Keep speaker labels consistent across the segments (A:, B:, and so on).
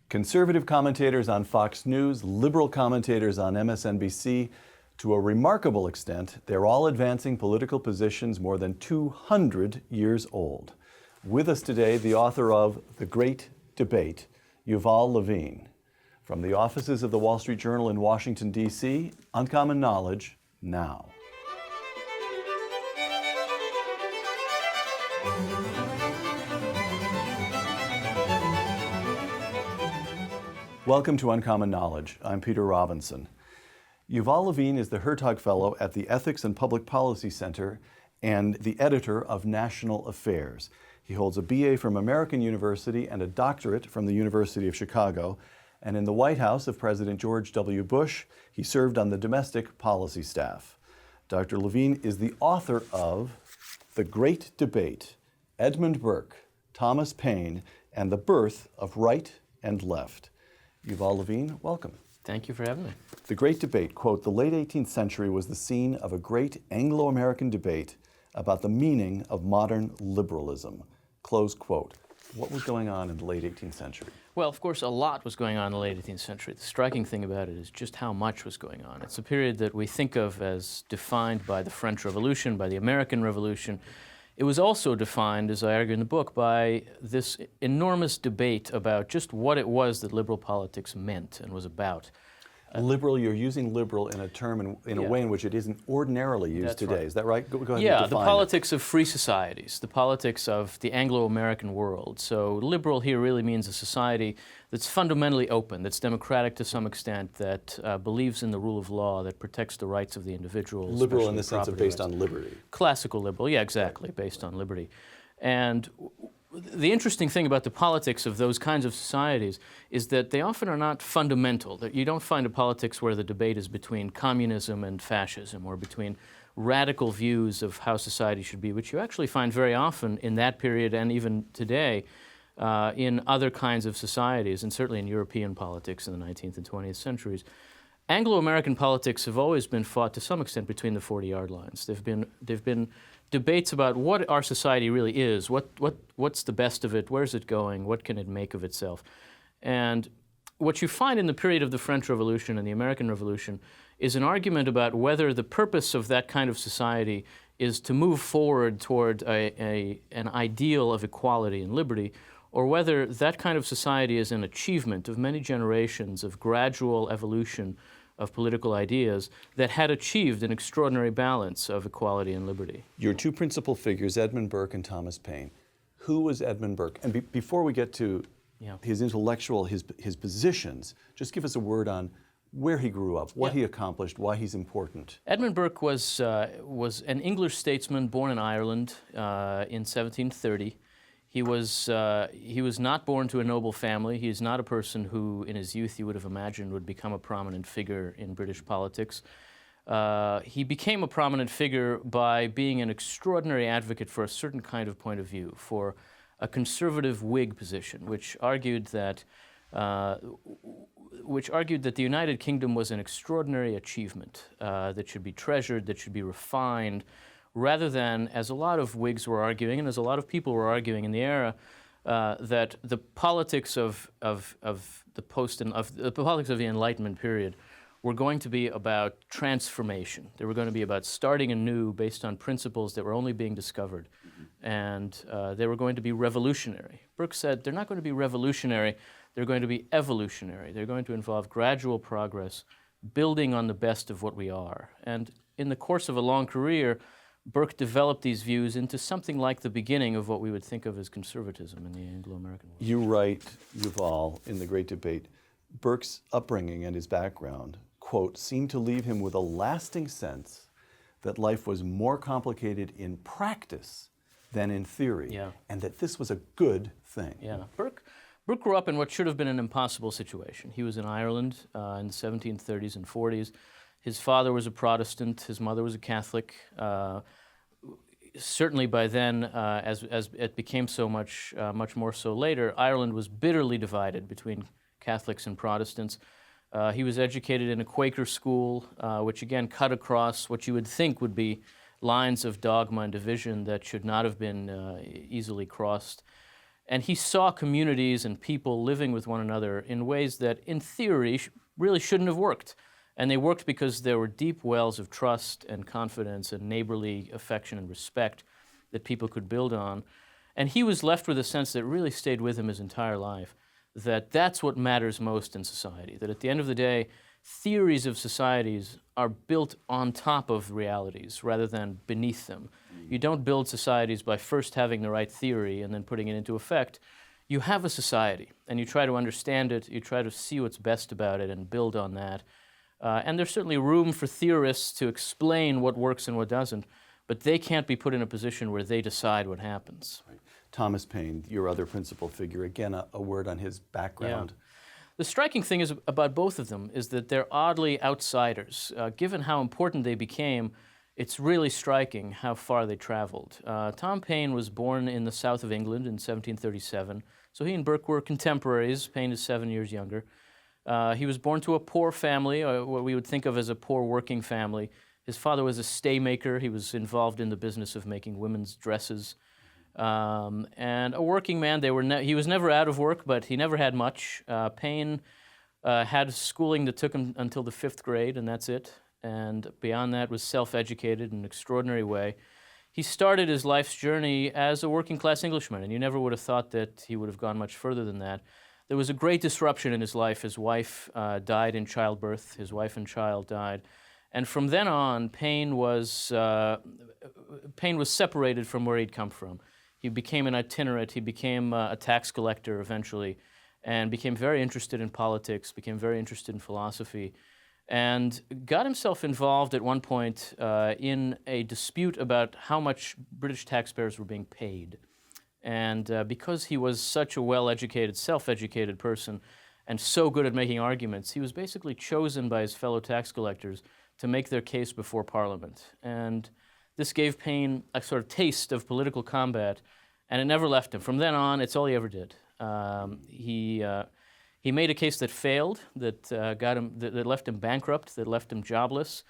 A: Conservative commentators on Fox News, liberal commentators on MSNBC, to a remarkable extent, they're all advancing political positions more than 200 years old. With us today, the author of The Great Debate, Yuval Levin. From the offices of the Wall Street Journal in Washington, D.C., Uncommon Knowledge, now. Welcome to Uncommon Knowledge. I'm Peter Robinson. Yuval Levin is the Hertog Fellow at the Ethics and Public Policy Center and the editor of National Affairs. He holds a BA from American University and a doctorate from the University of Chicago. And in the White House of President George W. Bush, he served on the domestic policy staff. Dr. Levin is the author of The Great Debate, Edmund Burke, Thomas Paine, and the Birth of Right and Left. Yuval Levin, welcome.
B: Thank you for having me.
A: The Great Debate, quote, the late 18th century was the scene of a great Anglo-American debate about the meaning of modern liberalism, close quote. What was going on in the late 18th century?
B: Well, of course, a lot was going on in the late 18th century. The striking thing about it is just how much was going on. It's a period that we think of as defined by the French Revolution, by the American Revolution. It was also defined, as I argue in the book, by this enormous debate about just what it was that liberal politics meant and was about.
A: Liberal, you're using liberal in a term in a way in which it isn't ordinarily used today. Right. Is that right? Go ahead and define
B: the politics of free societies, the politics of the Anglo-American world. So liberal here really means a society that's fundamentally open, that's democratic to some extent, that believes in the rule of law, that protects the rights of the individual.
A: Liberal in the sense of based on liberty.
B: Classical liberal, yeah, exactly, based on liberty. And the interesting thing about the politics of those kinds of societies is that they often are not fundamental. That you don't find a politics where the debate is between communism and fascism or between radical views of how society should be, which you actually find very often in that period and even today in other kinds of societies, and certainly in European politics in the 19th and 20th centuries. Anglo-American politics have always been fought to some extent between the 40-yard lines. They've been debates about what our society really is, what's the best of it, where's it going, what can it make of itself. And what you find in the period of the French Revolution and the American Revolution is an argument about whether the purpose of that kind of society is to move forward toward an ideal of equality and liberty, or whether that kind of society is an achievement of many generations of gradual evolution of political ideas that had achieved an extraordinary balance of equality and liberty.
A: Your two principal figures, Edmund Burke and Thomas Paine. Who was Edmund Burke? And before we get to his intellectual, his positions, just give us a word on where he grew up, what he accomplished, why he's important.
B: Edmund Burke was an English statesman born in Ireland in 1730. He was not born to a noble family. He is not a person who, in his youth, you would have imagined would become a prominent figure in British politics. He became a prominent figure by being an extraordinary advocate for a certain kind of point of view, for a conservative Whig position, which argued that the United Kingdom was an extraordinary achievement that should be treasured, that should be refined, rather than, as a lot of Whigs were arguing, and as a lot of people were arguing in the era, that the politics of the politics of the Enlightenment period were going to be about transformation. They were going to be about starting anew based on principles that were only being discovered, and they were going to be revolutionary. Burke said they're not going to be revolutionary, they're going to be evolutionary. They're going to involve gradual progress, building on the best of what we are. And in the course of a long career, Burke developed these views into something like the beginning of what we would think of as conservatism in the Anglo-American world.
A: You write, Yuval, in The Great Debate, Burke's upbringing and his background, quote, seemed to leave him with a lasting sense that life was more complicated in practice than in theory, and that this was a good thing.
B: Yeah, Burke grew up in what should have been an impossible situation. He was in Ireland in the 1730s and 40s. His father was a Protestant, his mother was a Catholic. Certainly by then, as it became so much more so later, Ireland was bitterly divided between Catholics and Protestants. He was educated in a Quaker school, which again cut across what you would think would be lines of dogma and division that should not have been easily crossed. And he saw communities and people living with one another in ways that, in theory, really shouldn't have worked. And they worked because there were deep wells of trust and confidence and neighborly affection and respect that people could build on. And he was left with a sense that really stayed with him his entire life, that that's what matters most in society, that at the end of the day, theories of societies are built on top of realities rather than beneath them. You don't build societies by first having the right theory and then putting it into effect. You have a society, and you try to understand it, you try to see what's best about it and build on that. And there's certainly room for theorists to explain what works and what doesn't, but they can't be put in a position where they decide what happens.
A: Right. Thomas Paine, your other principal figure, again, a word on his background.
B: Yeah. The striking thing is about both of them is that they're oddly outsiders. Given how important they became, it's really striking how far they traveled. Tom Paine was born in the south of England in 1737, so he and Burke were contemporaries. Paine is 7 years younger. He was born to a poor family, what we would think of as a poor working family. His father was a staymaker. He was involved in the business of making women's dresses. And a working man. He was never out of work, but he never had much. Paine had schooling that took him until the 5th grade, and that's it. And beyond that was self-educated in an extraordinary way. He started his life's journey as a working-class Englishman, and you never would have thought that he would have gone much further than that. There was a great disruption in his life. His wife died in childbirth. His wife and child died. And from then on, Paine was separated from where he'd come from. He became an itinerant. He became a tax collector eventually, and became very interested in politics, became very interested in philosophy, and got himself involved at one point in a dispute about how much British taxpayers were being paid. And because he was such a well-educated, self-educated person and so good at making arguments, he was basically chosen by his fellow tax collectors to make their case before Parliament. And this gave Paine a sort of taste of political combat, and it never left him. From then on, it's all he ever did. He made a case that failed, that left him bankrupt, that left him jobless,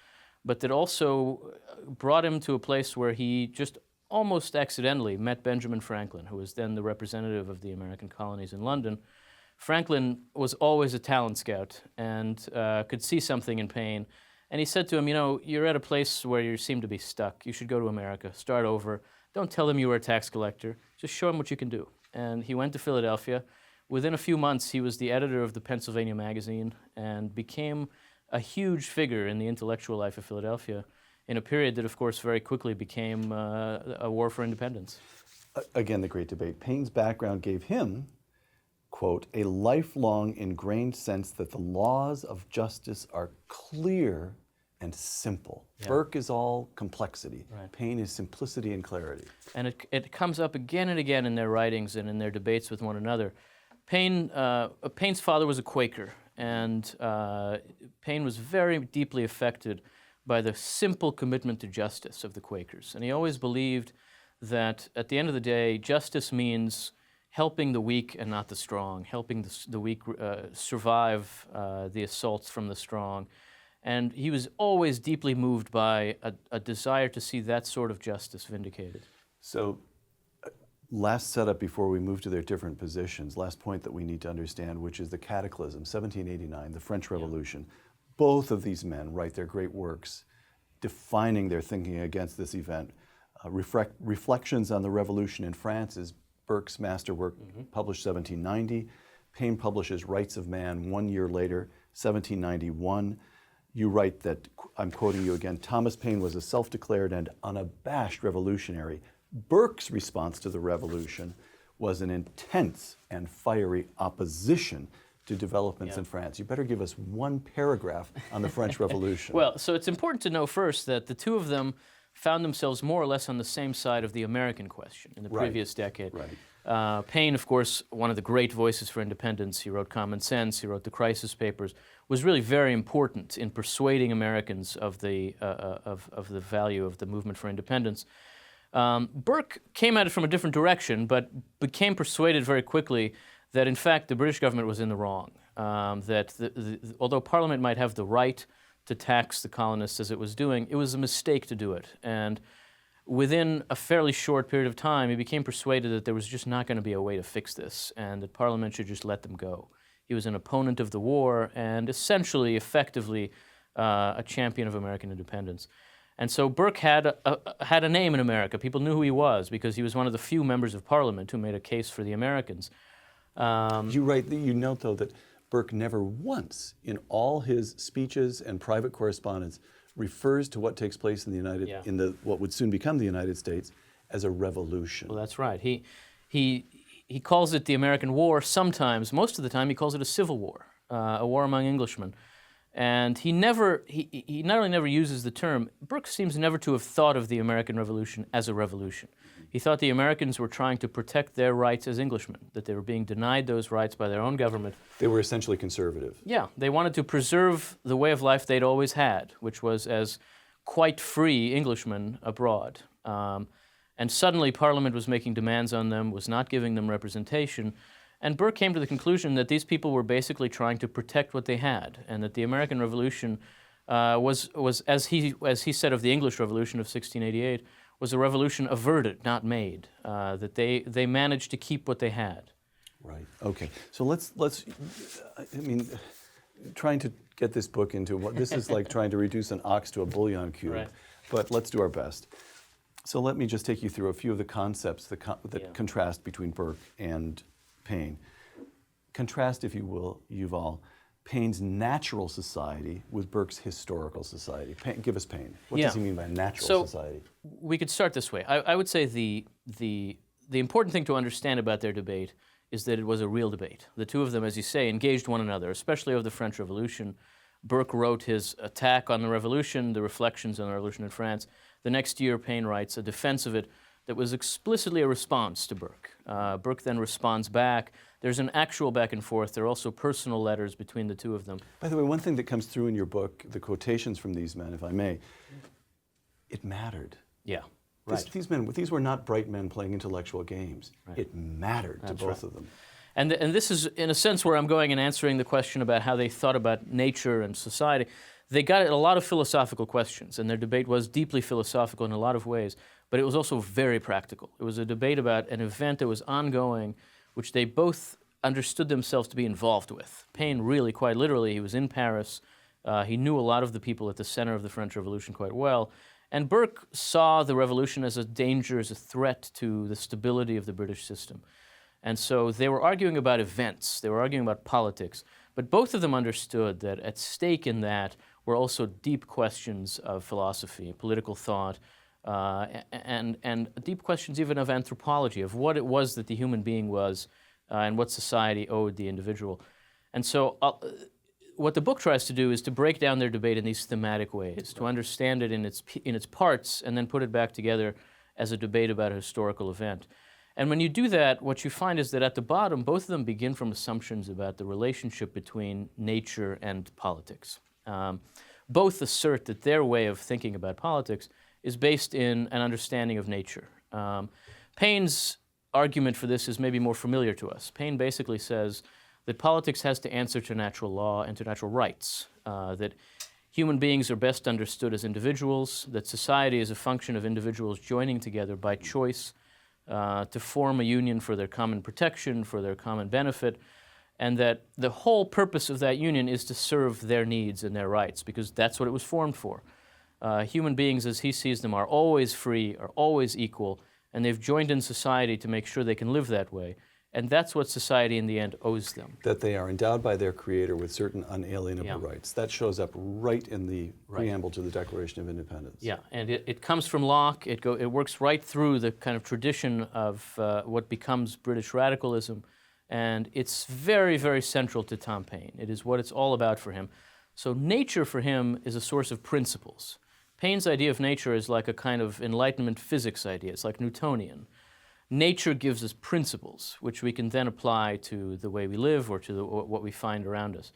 B: but that also brought him to a place where he just almost accidentally met Benjamin Franklin, who was then the representative of the American colonies in London. Franklin was always a talent scout and could see something in Paine. And he said to him, you're at a place where you seem to be stuck. You should go to America, start over. Don't tell them you were a tax collector. Just show them what you can do. And he went to Philadelphia. Within a few months, he was the editor of the Pennsylvania Magazine and became a huge figure in the intellectual life of Philadelphia in a period that, of course, very quickly became a war for independence.
A: Again, the great debate. Paine's background gave him, quote, a lifelong ingrained sense that the laws of justice are clear and simple. Yeah. Burke is all complexity. Right. Paine is simplicity and clarity.
B: And it comes up again and again in their writings and in their debates with one another. Paine's father was a Quaker, and Paine was very deeply affected by the simple commitment to justice of the Quakers. And he always believed that at the end of the day, justice means helping the weak and not the strong, helping the weak survive the assaults from the strong. And he was always deeply moved by a desire to see that sort of justice vindicated.
A: So, last setup before we move to their different positions, last point that we need to understand, which is the cataclysm, 1789, the French Revolution. Yeah. Both of these men write their great works defining their thinking against this event. Reflections on the Revolution in France is Burke's masterwork, published 1790. Paine publishes Rights of Man 1 year later, 1791. You write that, I'm quoting you again, Thomas Paine was a self-declared and unabashed revolutionary. Burke's response to the revolution was an intense and fiery opposition to developments in France. You better give us one paragraph on the French Revolution.
B: Well, so it's important to know first that the two of them found themselves more or less on the same side of the American question in the previous decade. Right. Paine, of course, one of the great voices for independence, he wrote Common Sense, he wrote the Crisis Papers, was really very important in persuading Americans of the value of the movement for independence. Burke came at it from a different direction, but became persuaded very quickly that, in fact, the British government was in the wrong, that although Parliament might have the right to tax the colonists as it was doing, it was a mistake to do it. And within a fairly short period of time, he became persuaded that there was just not going to be a way to fix this and that Parliament should just let them go. He was an opponent of the war and essentially, effectively, a champion of American independence. And so Burke had a name in America. People knew who he was because he was one of the few members of Parliament who made a case for the Americans.
A: You note, though, that Burke never once in all his speeches and private correspondence refers to what takes place in the what would soon become the United States as a revolution.
B: Well, that's right. He calls it the American War sometimes. Most of the time he calls it a civil war, a war among Englishmen. And he not only never uses the term, Burke seems never to have thought of the American Revolution as a revolution. He thought the Americans were trying to protect their rights as Englishmen, that they were being denied those rights by their own government.
A: They were essentially conservative.
B: Yeah, they wanted to preserve the way of life they'd always had, which was as quite free Englishmen abroad. And suddenly Parliament was making demands on them, was not giving them representation. And Burke came to the conclusion that these people were basically trying to protect what they had, and that the American Revolution was as he said of the English Revolution of 1688, was a revolution averted, not made. That they managed to keep what they had.
A: Right. Okay. So let's. I mean, trying to get this book into what this is like trying to reduce an ox to a bouillon cube.
B: Right.
A: But let's do our best. So let me just take you through a few of the concepts that contrast between Burke and Paine. Contrast, if you will, Yuval, Paine's natural society with Burke's historical society. Give us Paine. What does he mean by natural society?
B: We could start this way. I would say the important thing to understand about their debate is that it was a real debate. The two of them, as you say, engaged one another, especially over the French Revolution. Burke wrote his attack on the Revolution, the reflections on the Revolution in France. The next year, Paine writes a defense of it that was explicitly a response to Burke. Burke then responds back. There's an actual back and forth. There are also personal letters between the two of them.
A: By the way, one thing that comes through in your book, the quotations from these men, if I may, it mattered.
B: Yeah, right.
A: These were not bright men playing intellectual games. Right. It mattered to both of them.
B: And this is, in a sense, where I'm going and answering the question about how they thought about nature and society. They got at a lot of philosophical questions, and their debate was deeply philosophical in a lot of ways, but it was also very practical. It was a debate about an event that was ongoing, which they both understood themselves to be involved with. Paine really, quite literally, he was in Paris. He knew a lot of the people at the center of the French Revolution quite well. And Burke saw the revolution as a danger, as a threat to the stability of the British system. And so they were arguing about events, they were arguing about politics, but both of them understood that at stake in that were also deep questions of philosophy, political thought, and deep questions even of anthropology, of what it was that the human being was and what society owed the individual. And so what the book tries to do is to break down their debate in these thematic ways, to understand it in its parts and then put it back together as a debate about a historical event. And when you do that, what you find is that at the bottom, both of them begin from assumptions about the relationship between nature and politics. Both assert that their way of thinking about politics is based in an understanding of nature. Paine's argument for this is maybe more familiar to us. Paine basically says that politics has to answer to natural law and to natural rights, that human beings are best understood as individuals, that society is a function of individuals joining together by choice to form a union for their common protection, for their common benefit, and that the whole purpose of that union is to serve their needs and their rights, because that's what it was formed for. Human beings, as he sees them, are always free, are always equal, and they've joined in society to make sure they can live that way. And that's what society in the end owes them.
A: That they are endowed by their Creator with certain unalienable rights. That shows up right in the preamble to the Declaration of Independence.
B: Yeah, and it comes from Locke. It works right through the kind of tradition of what becomes British radicalism, and it's very, very central to Tom Paine. It is what it's all about for him. So nature for him is a source of principles. Paine's idea of nature is like a kind of Enlightenment physics idea. It's like Newtonian. Nature gives us principles, which we can then apply to the way we live or to what we find around us.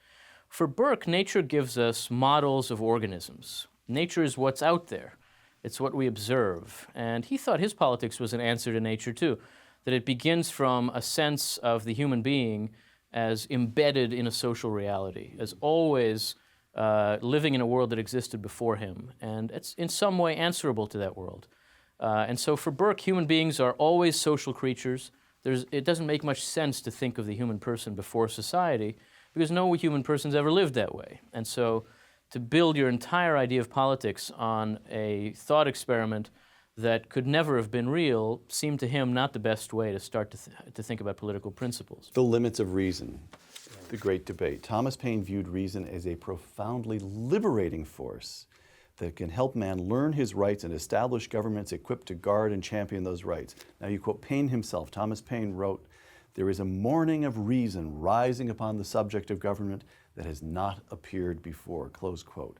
B: For Burke, nature gives us models of organisms. Nature is what's out there. It's what we observe. And he thought his politics was an answer to nature, too, that it begins from a sense of the human being as embedded in a social reality, as always living in a world that existed before him, and it's in some way answerable to that world. And so for Burke, human beings are always social creatures. It doesn't make much sense to think of the human person before society because no human person's ever lived that way. And so to build your entire idea of politics on a thought experiment that could never have been real seemed to him not the best way to start to think about political principles.
A: The limits of reason, the great debate. Thomas Paine viewed reason as a profoundly liberating force that can help man learn his rights and establish governments equipped to guard and champion those rights. Now you quote Paine himself. Thomas Paine wrote, "There is a morning of reason rising upon the subject of government that has not appeared before," close quote.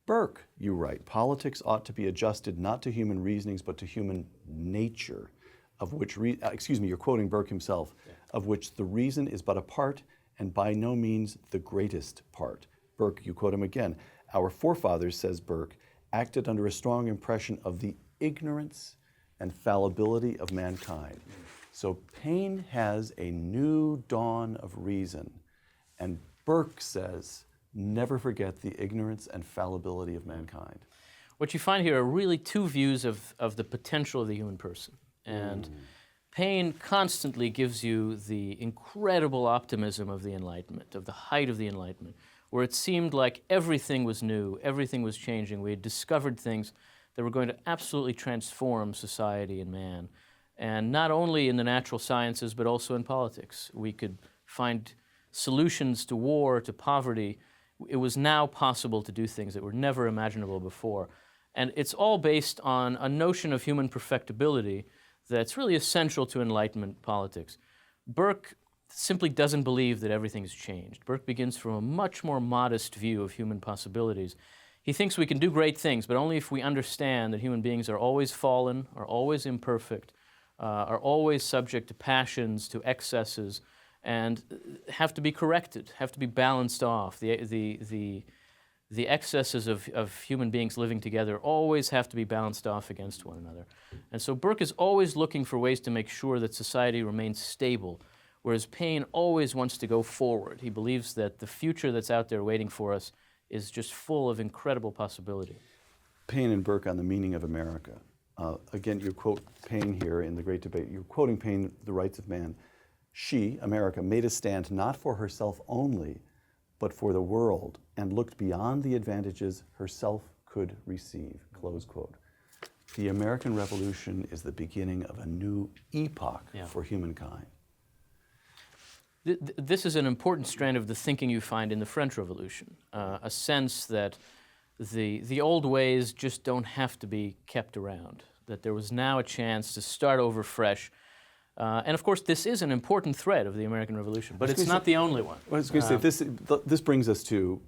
A: Burke, you write, politics ought to be adjusted not to human reasonings but to human nature, of which, you're quoting Burke himself, of which the reason is but a part and by no means the greatest part. Burke, you quote him again, "Our forefathers," says Burke, "acted under a strong impression of the ignorance and fallibility of mankind." So Paine has a new dawn of reason, and Burke says, never forget the ignorance and fallibility of mankind.
B: What you find here are really two views of the potential of the human person. And Paine constantly gives you the incredible optimism of the Enlightenment, of the height of the Enlightenment, where it seemed like everything was new, everything was changing. We had discovered things that were going to absolutely transform society and man. And not only in the natural sciences, but also in politics. We could find solutions to war, to poverty. It was now possible to do things that were never imaginable before. And it's all based on a notion of human perfectibility that's really essential to Enlightenment politics. Burke simply doesn't believe that everything's changed. Burke begins from a much more modest view of human possibilities. He thinks we can do great things, but only if we understand that human beings are always fallen, are always imperfect, are always subject to passions, to excesses, and have to be corrected, have to be balanced off. The excesses of human beings living together always have to be balanced off against one another. And so Burke is always looking for ways to make sure that society remains stable, whereas Paine always wants to go forward. He believes that the future that's out there waiting for us is just full of incredible possibility.
A: Paine and Burke on the meaning of America. Again, you quote Paine here in the Great Debate. You're quoting Paine, The Rights of Man. "She, America, made a stand not for herself only, but for the world, and looked beyond the advantages herself could receive," close quote. The American Revolution is the beginning of a new epoch for humankind.
B: This is an important strand of the thinking you find in the French Revolution, a sense that the old ways just don't have to be kept around, that there was now a chance to start over fresh. And of course, this is an important thread of the American Revolution, but it's not the only one.
A: I was going to say, this brings us to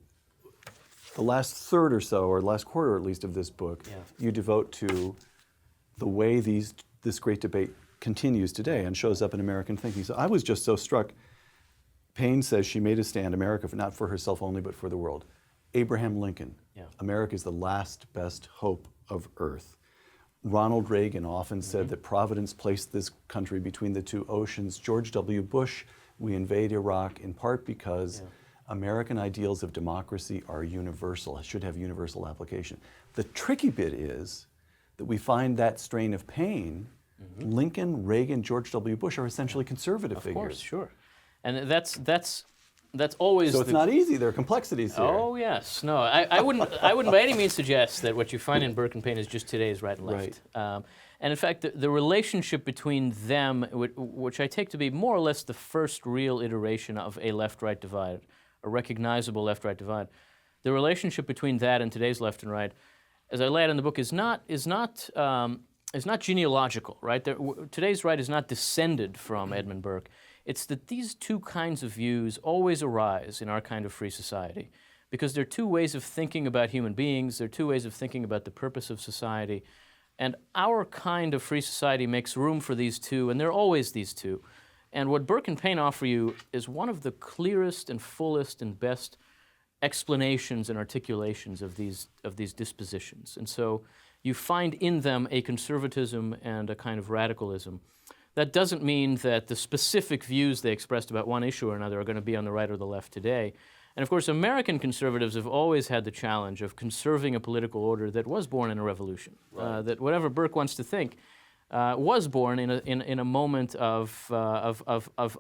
A: the last third or so, or last quarter at least, of this book. You devote to the way this great debate continues today and shows up in American thinking. So I was just so struck. Paine says she made a stand, America, not for herself only, but for the world. Abraham Lincoln, America is the last best hope of earth. Ronald Reagan often said that Providence placed this country between the two oceans. George W. Bush, we invade Iraq in part because American ideals of democracy are universal, should have universal application. The tricky bit is that we find that strain of Paine. Lincoln, Reagan, George W. Bush are essentially conservative figures.
B: Of course, sure. And that's always.
A: So it's not easy. There are complexities here.
B: Oh yes, no. I wouldn't by any means suggest that what you find in Burke and Paine is just today's right and left. And in fact, the relationship between them, which I take to be more or less the first real iteration of a left-right divide, a recognizable left-right divide, the relationship between that and today's left and right, as I lay out in the book, is not genealogical. Right? Today's right is not descended from Edmund Burke. It's that these two kinds of views always arise in our kind of free society because they're two ways of thinking about human beings, they're two ways of thinking about the purpose of society, and our kind of free society makes room for these two, and they're always these two. And what Burke and Paine offer you is one of the clearest and fullest and best explanations and articulations of these dispositions. And so you find in them a conservatism and a kind of radicalism. That doesn't mean that the specific views they expressed about one issue or another are going to be on the right or the left today. And of course, American conservatives have always had the challenge of conserving a political order that was born in a revolution. That whatever Burke wants to think was born in a moment of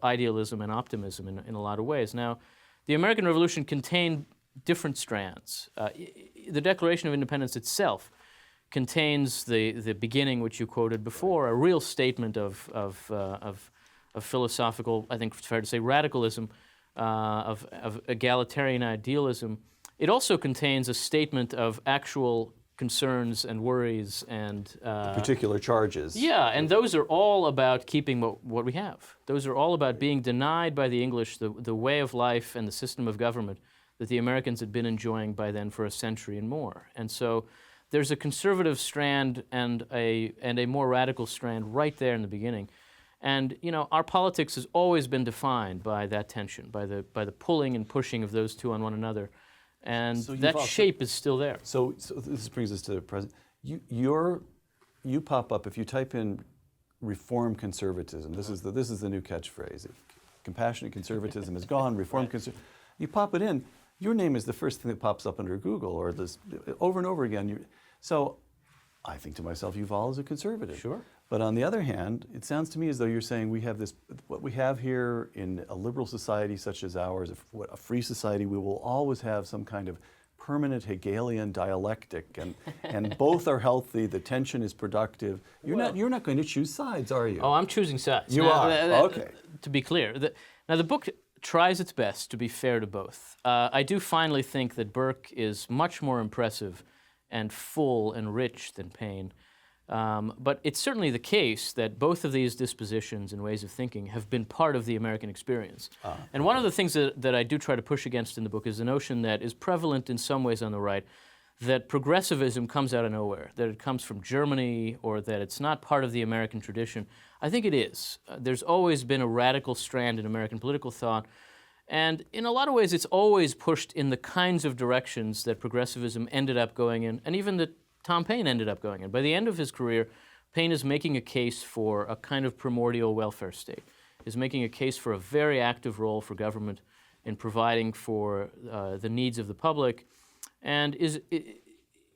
B: idealism and optimism in a lot of ways. Now, the American Revolution contained different strands. The Declaration of Independence itself contains the beginning, which you quoted before, a real statement of philosophical, I think it's fair to say, radicalism, of egalitarian idealism. It also contains a statement of actual concerns and worries and
A: particular charges.
B: Yeah, and those are all about keeping what we have. Those are all about being denied by the English the way of life and the system of government that the Americans had been enjoying by then for a century and more. And so there's a conservative strand and a more radical strand right there in the beginning. And our politics has always been defined by that tension, by the pulling and pushing of those two on one another. And so that shape is still there.
A: So this brings us to the present. You pop up if you type in reform conservatism. This is the new catchphrase. Compassionate conservatism is gone. Reform conservatism. You pop it in. Your name is the first thing that pops up under Google, or this over and over again. So I think to myself, Yuval is a conservative.
B: Sure.
A: But on the other hand, it sounds to me as though you're saying we have this, what we have here in a liberal society such as ours, a free society, we will always have some kind of permanent Hegelian dialectic, and both are healthy, the tension is productive. You're not going to choose sides, are you?
B: Oh, I'm choosing sides.
A: You are, okay.
B: To be clear, now the book tries its best to be fair to both. I do finally think that Burke is much more impressive and full and rich than Paine. But it's certainly the case that both of these dispositions and ways of thinking have been part of the American experience. And one of the things that I do try to push against in the book is the notion that is prevalent in some ways on the right, that progressivism comes out of nowhere, that it comes from Germany, or that it's not part of the American tradition. I think it is. There's always been a radical strand in American political thought, and in a lot of ways it's always pushed in the kinds of directions that progressivism ended up going in, and even that Tom Paine ended up going in. By the end of his career, Paine is making a case for a kind of primordial welfare state, is making a case for a very active role for government in providing for the needs of the public, and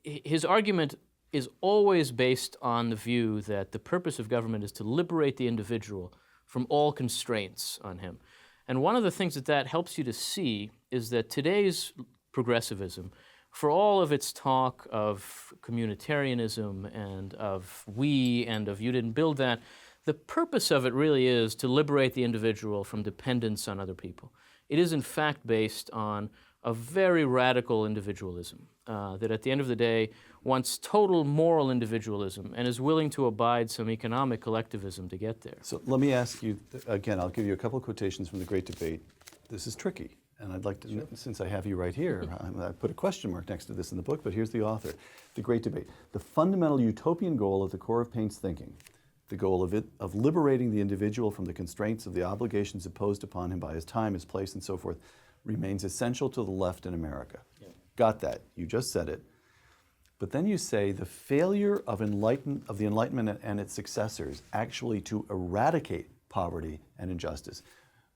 B: his argument is always based on the view that the purpose of government is to liberate the individual from all constraints on him. And one of the things that helps you to see is that today's progressivism, for all of its talk of communitarianism and of we and of you didn't build that, the purpose of it really is to liberate the individual from dependence on other people. It is in fact based on a very radical individualism that at the end of the day wants total moral individualism and is willing to abide some economic collectivism to get there.
A: So let me ask you, again, I'll give you a couple of quotations from the Great Debate. This is tricky, and I'd like to, since I have you right here, I put a question mark next to this in the book, but here's the author. The Great Debate. The fundamental utopian goal at the core of Paine's thinking, the goal of liberating the individual from the constraints of the obligations imposed upon him by his time, his place, and so forth, remains essential to the left in America. Yeah. Got that. You just said it. But then you say the failure of the Enlightenment and its successors actually to eradicate poverty and injustice.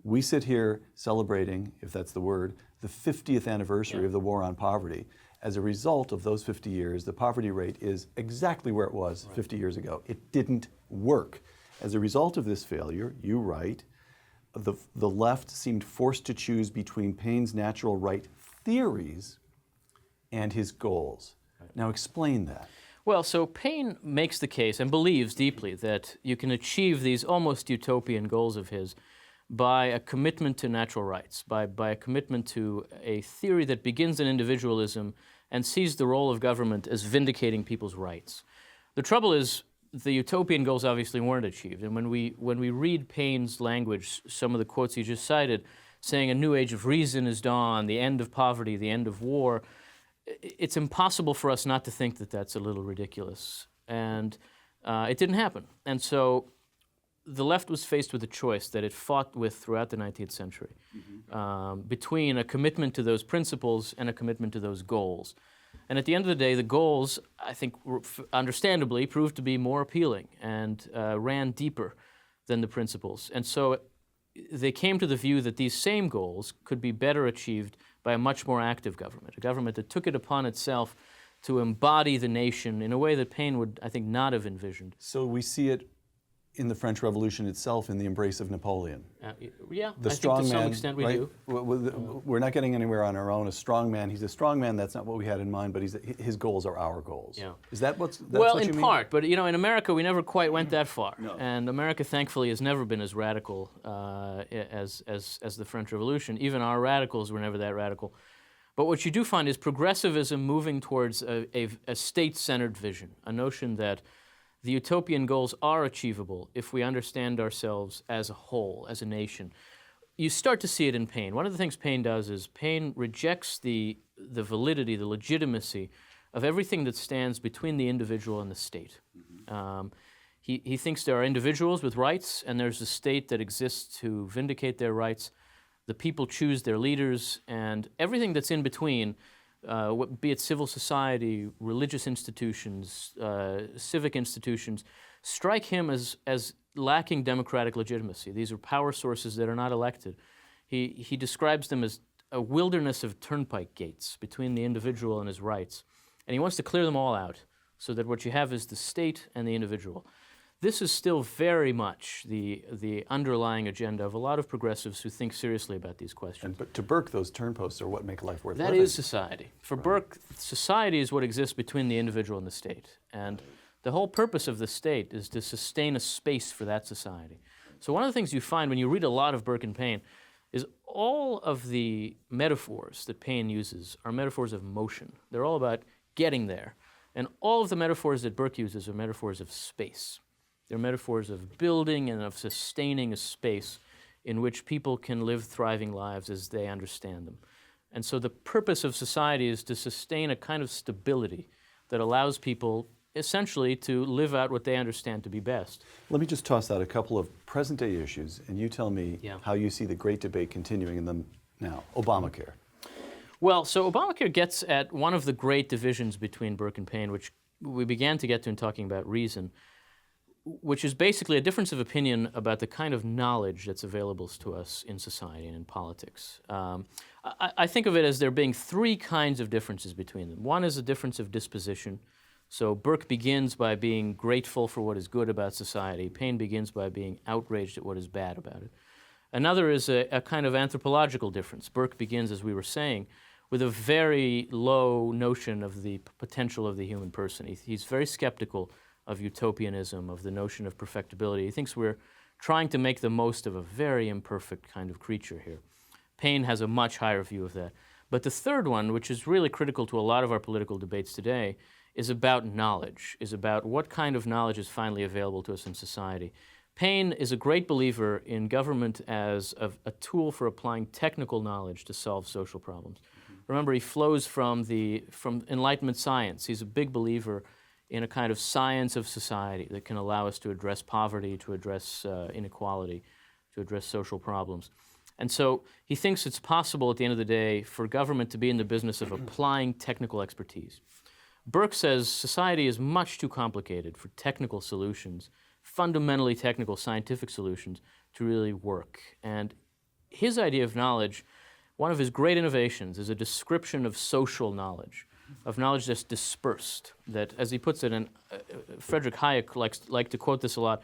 A: We sit here celebrating, if that's the word, the 50th anniversary of the war on poverty. As a result of those 50 years, the poverty rate is exactly where it was 50 years ago. It didn't work. As a result of this failure, you write, the left seemed forced to choose between Paine's natural right theories and his goals. Now explain that.
B: Well, so Paine makes the case and believes deeply that you can achieve these almost utopian goals of his by a commitment to natural rights, by a commitment to a theory that begins in individualism and sees the role of government as vindicating people's rights. The trouble is, the utopian goals obviously weren't achieved. And when we read Paine's language, some of the quotes you just cited, saying a new age of reason is dawned, the end of poverty, the end of war, it's impossible for us not to think that that's a little ridiculous. And it didn't happen. And so the left was faced with a choice that it fought with throughout the 19th century, between a commitment to those principles and a commitment to those goals. And at the end of the day, the goals, I think, understandably, proved to be more appealing and ran deeper than the principles. And so they came to the view that these same goals could be better achieved by a much more active government, a government that took it upon itself to embody the nation in a way that Paine would, I think, not have envisioned.
A: So we see it in the French Revolution itself, in the embrace of Napoleon.
B: Yeah,
A: The
B: I
A: strong
B: think to
A: man,
B: some extent we
A: right?
B: do.
A: We're not getting anywhere on our own. A strong man, he's a strong man, that's not what we had in mind, but his goals are our goals.
B: Yeah.
A: Is that that's
B: well,
A: what you
B: in
A: mean?
B: part, but in America we never quite went that far.
A: No.
B: And America, thankfully, has never been as radical as the French Revolution. Even our radicals were never that radical. But what you do find is progressivism moving towards a state-centered vision, a notion that the utopian goals are achievable if we understand ourselves as a whole, as a nation. You start to see it in Paine. One of the things Paine does is Paine rejects the validity, the legitimacy of everything that stands between the individual and the state. He thinks there are individuals with rights, and there's a state that exists to vindicate their rights. The people choose their leaders, and everything that's in between, be it civil society, religious institutions, civic institutions, strike him as lacking democratic legitimacy. These are power sources that are not elected. He describes them as a wilderness of turnpike gates between the individual and his rights. And he wants to clear them all out so that what you have is the state and the individual. This is still very much the underlying agenda of a lot of progressives who think seriously about these questions.
A: But to Burke, those turnposts are what make life worth
B: That
A: living.
B: is society. For Burke, society is what exists between the individual and the state. And the whole purpose of the state is to sustain a space for that society. So one of the things you find when you read a lot of Burke and Paine is all of the metaphors that Paine uses are metaphors of motion. They're all about getting there. And all of the metaphors that Burke uses are metaphors of space. They're metaphors of building and of sustaining a space in which people can live thriving lives as they understand them. And so the purpose of society is to sustain a kind of stability that allows people essentially to live out what they understand to be best.
A: Let me just toss out a couple of present-day issues, and you tell me how you see the great debate continuing in them now. Obamacare.
B: Well, so Obamacare gets at one of the great divisions between Burke and Paine, which we began to get to in talking about reason, which is basically a difference of opinion about the kind of knowledge that's available to us in society and in politics. I think of it as there being three kinds of differences between them. One is a difference of disposition. So Burke begins by being grateful for what is good about society. Paine begins by being outraged at what is bad about it. Another is a kind of anthropological difference. Burke begins, as we were saying, with a very low notion of the potential of the human person. He's very skeptical of utopianism, of the notion of perfectibility. He thinks we're trying to make the most of a very imperfect kind of creature here. Paine has a much higher view of that. But the third one, which is really critical to a lot of our political debates today, is about knowledge, is about what kind of knowledge is finally available to us in society. Paine is a great believer in government as a tool for applying technical knowledge to solve social problems. Remember, he flows from Enlightenment science. He's a big believer in a kind of science of society that can allow us to address poverty, to address inequality, to address social problems. And so he thinks it's possible at the end of the day for government to be in the business of applying technical expertise. Burke says society is much too complicated for technical solutions, fundamentally technical scientific solutions, to really work. And his idea of knowledge, one of his great innovations, is a description of social knowledge, of knowledge that's dispersed, that, as he puts it, and Friedrich Hayek likes to quote this a lot,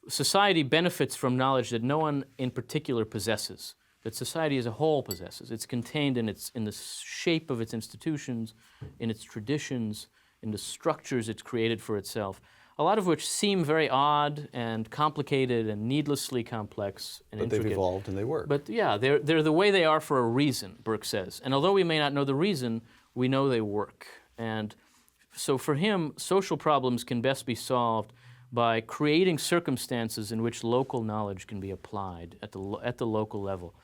B: society benefits from knowledge that no one in particular possesses, that society as a whole possesses. It's contained in the shape of its institutions, in its traditions, in the structures it's created for itself, a lot of which seem very odd and complicated and needlessly complex and intricate.
A: But they've evolved and they work.
B: But yeah, they're the way they are for a reason, Burke says. And although we may not know the reason, we know they work. And so for him, social problems can best be solved by creating circumstances in which local knowledge can be applied at the local level.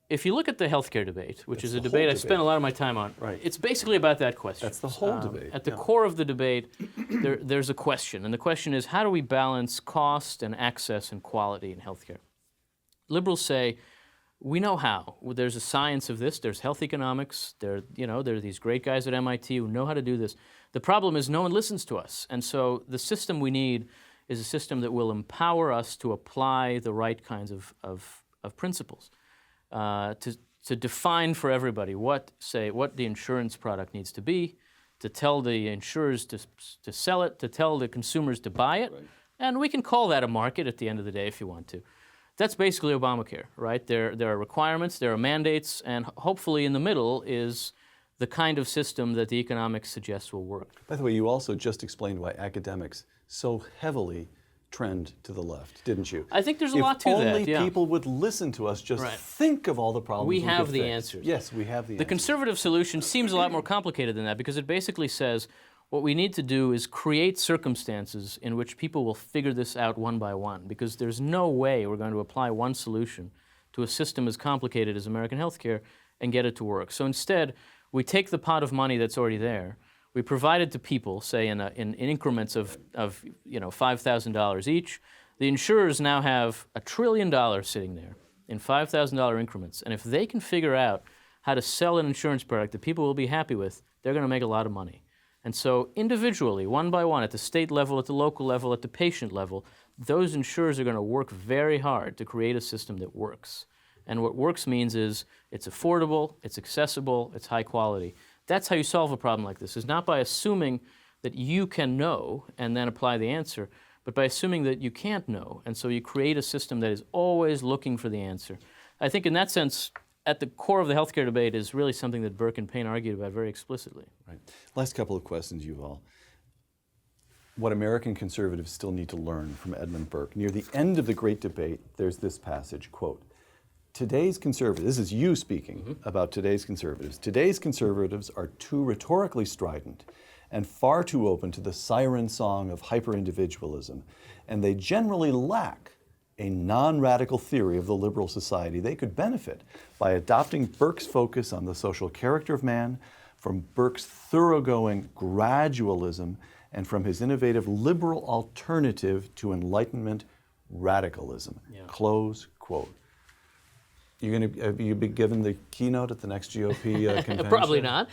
B: If you look at the healthcare debate, which is a debate I spent a lot of my time on, it's basically about that question.
A: That's the whole debate.
B: At the core of the debate, there's a question, and the question is, how do we balance cost and access and quality in healthcare? Liberals say, we know how. There's a science of this. There's health economics. There are these great guys at MIT who know how to do this. The problem is no one listens to us, and so the system we need is a system that will empower us to apply the right kinds of principles. to define for everybody what the insurance product needs to be, to tell the insurers to sell it, to tell the consumers to buy it,
A: Right.
B: and we can call that a market at the end of the day if you want to. That's basically Obamacare, right? There are requirements, there are mandates, and hopefully in the middle is the kind of system that the economics suggests will work.
A: By the way, you also just explained why academics so heavily trend to the left, didn't you?
B: I think there's a lot to
A: If
B: that,
A: only
B: yeah.
A: people would listen to us, just
B: Right.
A: think of all the problems
B: We
A: we
B: have
A: could
B: the
A: fix.
B: answers.
A: Yes, we have the
B: The
A: answers.
B: conservative solution seems a lot more complicated than that because it basically says what we need to do is create circumstances in which people will figure this out one by one, because there's no way we're going to apply one solution to a system as complicated as American healthcare and get it to work. So instead, we take the pot of money that's already there, we provide it to people, say in increments of $5,000 each. The insurers now have $1 trillion sitting there in $5,000 increments, and if they can figure out how to sell an insurance product that people will be happy with, they're going to make a lot of money. And so individually, one by one, at the state level, at the local level, at the patient level, those insurers are going to work very hard to create a system that works. And what works means is it's affordable, it's accessible, it's high quality. That's how you solve a problem like this, is not by assuming that you can know and then apply the answer, but by assuming that you can't know. And so you create a system that is always looking for the answer. I think in that sense, at the core of the healthcare debate is really something that Burke and Paine argued about very explicitly.
A: Right. Last couple of questions, Yuval. What American conservatives still need to learn from Edmund Burke. Near the end of the great debate, there's this passage, quote, today's conservatives, this is you speaking about today's conservatives are too rhetorically strident and far too open to the siren song of hyper-individualism, and they generally lack a non-radical theory of the liberal society. They could benefit by adopting Burke's focus on the social character of man, from Burke's thoroughgoing gradualism, and from his innovative liberal alternative to Enlightenment radicalism.
B: Yeah.
A: Close quote. Have you been given the keynote at the next GOP convention?
B: Probably not.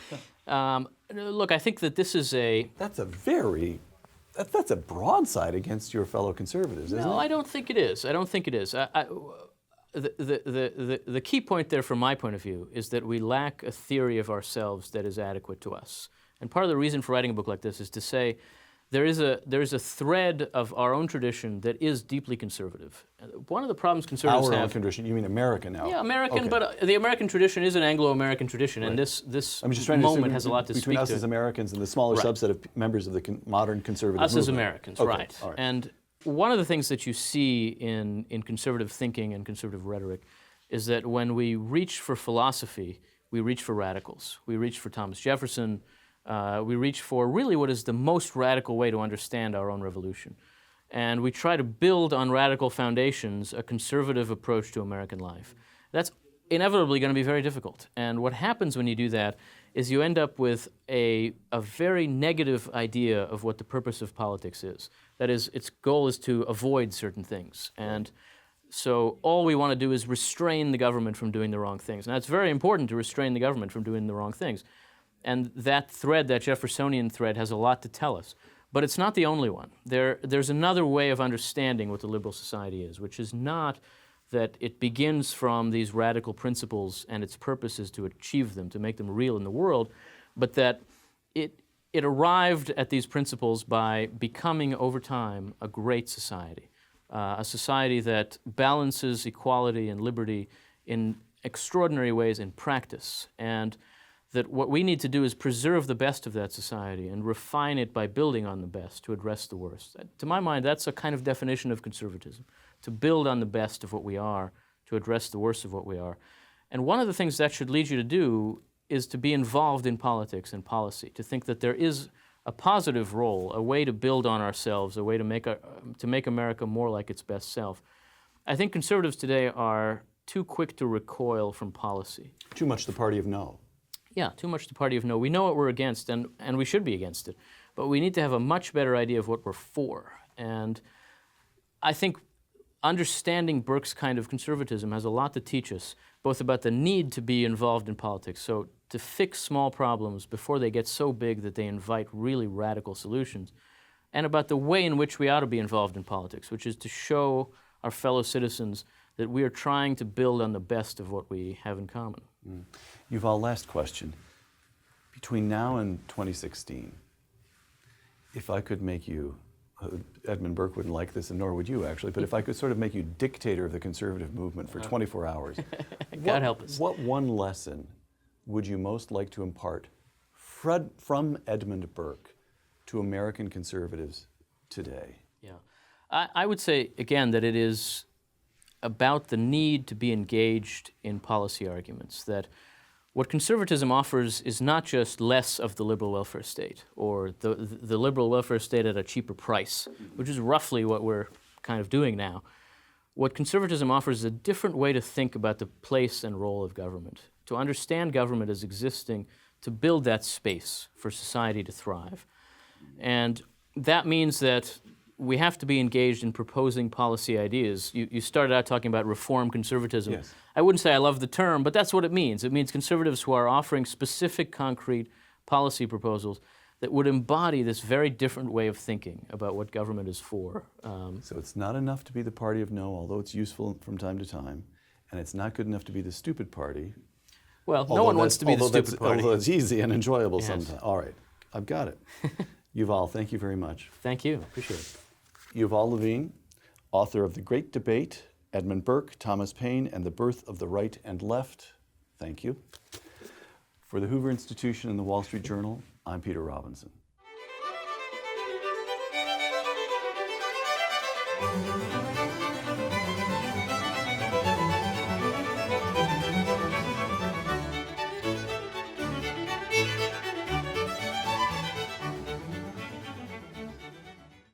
B: Look, I think that this is
A: That's a broadside against your fellow conservatives, isn't it?
B: No, I don't think it is. I don't think it is. The key point there, from my point of view, is that we lack a theory of ourselves that is adequate to us. And part of the reason for writing a book like this is to say there is a thread of our own tradition that is deeply conservative. One of the problems conservatives
A: Our
B: have.
A: own tradition? You mean American now?
B: Yeah, American,
A: Okay.
B: but the American tradition is an Anglo-American tradition, and this
A: I'm just trying to
B: moment
A: distinguish
B: has a lot to
A: between
B: speak
A: us
B: to.
A: as Americans and the smaller
B: Right.
A: subset of members of the modern conservative
B: Us as
A: movement.
B: Americans,
A: Okay,
B: right.
A: all right.
B: And one of the things that you see in conservative thinking and conservative rhetoric is that when we reach for philosophy, we reach for radicals. We reach for Thomas Jefferson. We reach for really what is the most radical way to understand our own revolution. And we try to build on radical foundations a conservative approach to American life. That's inevitably going to be very difficult. And what happens when you do that is you end up with a very negative idea of what the purpose of politics is. That is, its goal is to avoid certain things. And so all we want to do is restrain the government from doing the wrong things. Now, it's very important to restrain the government from doing the wrong things. And that thread, that Jeffersonian thread, has a lot to tell us. But it's not the only one. There's another way of understanding what the liberal society is, which is not that it begins from these radical principles and its purpose is to achieve them, to make them real in the world, but that it arrived at these principles by becoming, over time, a great society. A society that balances equality and liberty in extraordinary ways in practice, and that what we need to do is preserve the best of that society and refine it by building on the best to address the worst. To my mind, that's a kind of definition of conservatism, to build on the best of what we are, to address the worst of what we are. And one of the things that should lead you to do is to be involved in politics and policy, to think that there is a positive role, a way to build on ourselves, a way to make America more like its best self. I think conservatives today are too quick to recoil from policy.
A: Too much the party of no.
B: Yeah, too much the party of no. We know what we're against, and we should be against it. But we need to have a much better idea of what we're for. And I think understanding Burke's kind of conservatism has a lot to teach us, both about the need to be involved in politics, so to fix small problems before they get so big that they invite really radical solutions, and about the way in which we ought to be involved in politics, which is to show our fellow citizens that we are trying to build on the best of what we have in common.
A: Yuval, last question. Between now and 2016, if I could make you, Edmund Burke wouldn't like this, and nor would you actually, but if I could sort of make you dictator of the conservative movement for 24 hours,
B: God help us.
A: What one lesson would you most like to impart from Edmund Burke to American conservatives today?
B: Yeah. I would say, again, that it is about the need to be engaged in policy arguments, that what conservatism offers is not just less of the liberal welfare state or the liberal welfare state at a cheaper price, which is roughly what we're kind of doing now. What conservatism offers is a different way to think about the place and role of government, to understand government as existing, to build that space for society to thrive. And that means that we have to be engaged in proposing policy ideas. You started out talking about reform conservatism.
A: Yes.
B: I wouldn't say I love the term, but that's what it means. It means conservatives who are offering specific, concrete policy proposals that would embody this very different way of thinking about what government is for.
A: So it's not enough to be the party of no, although it's useful from time to time, and it's not good enough to be the stupid party.
B: Well, no one wants to be the stupid party.
A: Although it's easy and enjoyable
B: Yes.
A: sometimes. All right, I've got it. Yuval, thank you very much.
B: Thank you. Appreciate it.
A: Yuval Levin, author of The Great Debate, Edmund Burke, Thomas Paine, and the Birth of the Right and Left. Thank you. For the Hoover Institution and the Wall Street Journal, I'm Peter Robinson.